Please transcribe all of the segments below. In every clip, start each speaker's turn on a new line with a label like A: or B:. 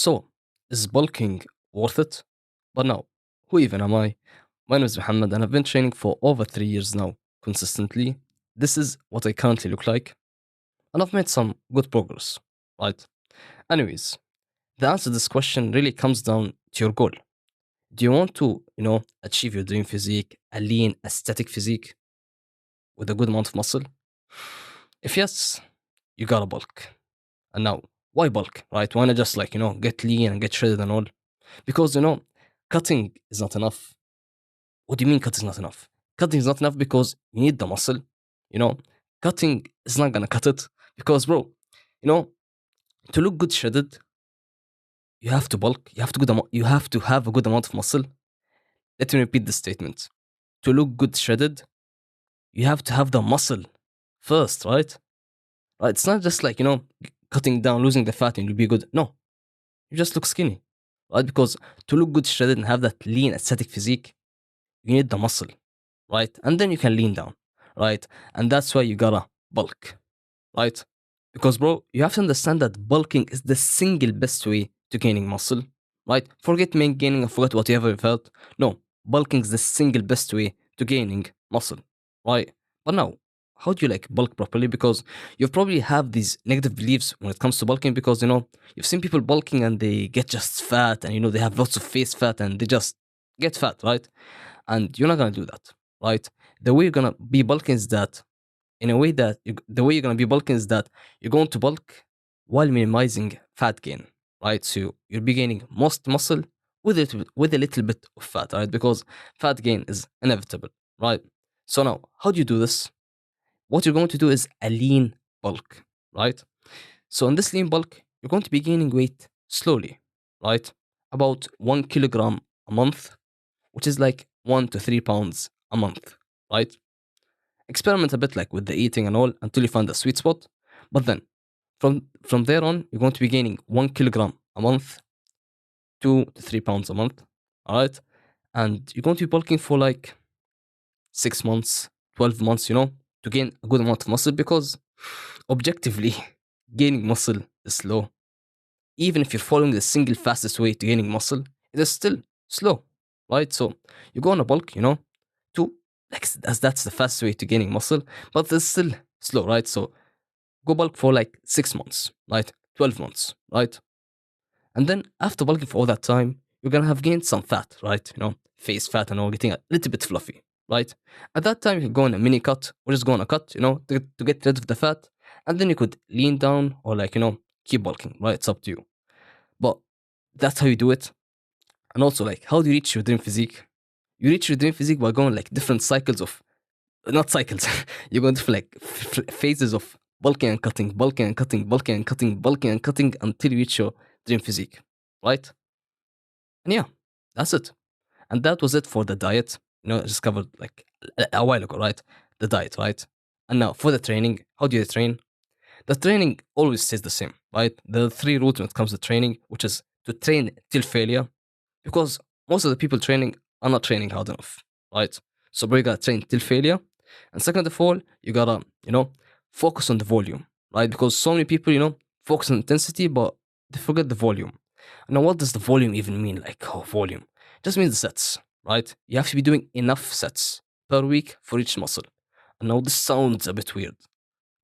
A: So, is bulking worth it? But now, who even am I? My name is Muhammad and I've been training for over 3 years now, consistently. This is what I currently look like, and I've made some good progress, right? Anyways, the answer to this question really comes down to your goal. Do you want to, achieve your dream physique, a lean, aesthetic physique with a good amount of muscle? If yes, you gotta bulk. And now, why bulk, right? Why not just get lean and get shredded and all? Because, cutting is not enough. What do you mean cutting is not enough? Cutting is not enough because you need the muscle. You know, cutting is not gonna cut it because, bro, you know, to look good shredded, you have to bulk. You have to have a good amount of muscle. Let me repeat this statement. To look good shredded, you have to have the muscle first, right? Right. It's not just like cutting down, losing the fat, and you'll be good. No, you just look skinny, right? Because to look good shredded and have that lean aesthetic physique, you need the muscle, right? And then you can lean down, right? And that's why you gotta bulk, right? Because, bro, you have to understand that bulking is the single best way to gaining muscle, right? Forget main gaining and forget whatever you felt. No, bulking is the single best way to gaining muscle, right? But now, how do you bulk properly? Because you probably have these negative beliefs when it comes to bulking because, you've seen people bulking and they get just fat and, they have lots of face fat and they just get fat, right? And you're not gonna do that, right? The way you're gonna be bulking is that in a way that the way you're gonna be bulking is that you're going to bulk while minimizing fat gain, right? So you'll be gaining most muscle with a little bit of fat, right? Because fat gain is inevitable, right? So now, how do you do this? What you're going to do is a lean bulk, right? So in this lean bulk, you're going to be gaining weight slowly, right? About 1 kilogram a month, which is like 1 to 3 pounds a month, right? Experiment a bit with the eating and all until you find a sweet spot. But then from there on, you're going to be gaining 1 kilogram a month, 2 to 3 pounds a month. All right. And you're going to be bulking for like 6 months, 12 months, to gain a good amount of muscle because objectively, gaining muscle is slow. Even if you're following the single fastest way to gaining muscle, it is still slow, right? So you go on a bulk, to as that's the fastest way to gaining muscle, but it's still slow, right? So go bulk for like 6 months, right? 12 months, right? And then after bulking for all that time, you're gonna have gained some fat, right? Face fat and all, getting a little bit fluffy, right? At that time, you could go on a mini cut or just go on a cut, to get rid of the fat, and then you could lean down or keep bulking, right? It's up to you. But that's how you do it. And also, how do you reach your dream physique? You reach your dream physique by going different cycles of, not cycles, you're going through phases of bulking and cutting, bulking and cutting, bulking and cutting, bulking and cutting until you reach your dream physique, right? And yeah, that's it. And that was it for the diet. I just covered a while ago, right? The diet, right? And now for the training, how do you train? The training always stays the same, right? There are three rules when it comes to training, which is to train till failure, because most of the people training are not training hard enough, right? So bro, you gotta train till failure. And second of all, you gotta, focus on the volume, right? Because so many people, focus on intensity, but they forget the volume. Now, what does the volume even mean? Volume. It just means the sets, right? You have to be doing enough sets per week for each muscle. And now this sounds a bit weird.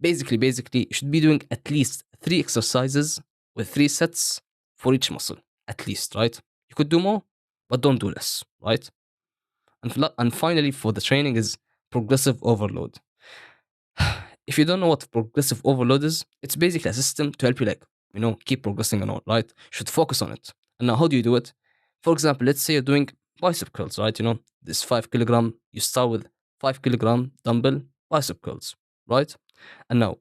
A: Basically, you should be doing at least 3 exercises with 3 sets for each muscle, at least, right? You could do more, but don't do less, right? And finally, for the training is progressive overload. If you don't know what progressive overload is, it's basically a system to help you keep progressing and all, right? You should focus on it. And now, how do you do it? For example, let's say you're doing bicep curls, right? This 5 kilogram, you start with 5 kilogram dumbbell bicep curls, right? And now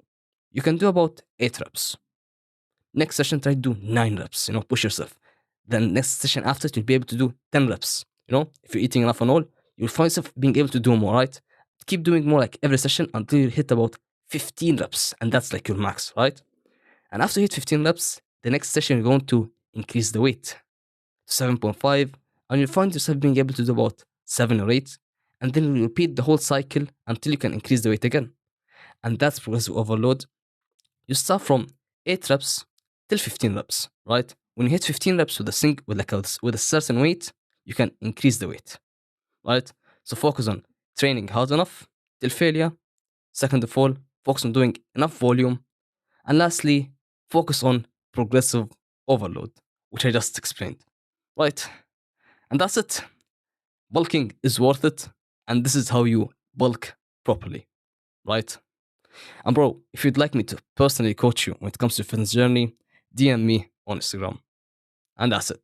A: you can do about 8 reps. Next session, try to do 9 reps, push yourself. Then next session after, you'll be able to do 10 reps. If you're eating enough and all, you'll find yourself being able to do more, right? Keep doing more every session until you hit about 15 reps. And that's your max, right? And after you hit 15 reps, the next session, you're going to increase the weight to 7.5. And you'll find yourself being able to do about 7 or 8. And then you repeat the whole cycle until you can increase the weight again. And that's progressive overload. You start from 8 reps till 15 reps, right? when you hit 15 reps with with a certain weight, you can increase the weight, right? So focus on training hard enough till failure. Second of all, focus on doing enough volume. And lastly, focus on progressive overload, which I just explained, right? And that's it. Bulking is worth it. And this is how you bulk properly, right? And bro, if you'd like me to personally coach you when it comes to fitness journey, DM me on Instagram. And that's it.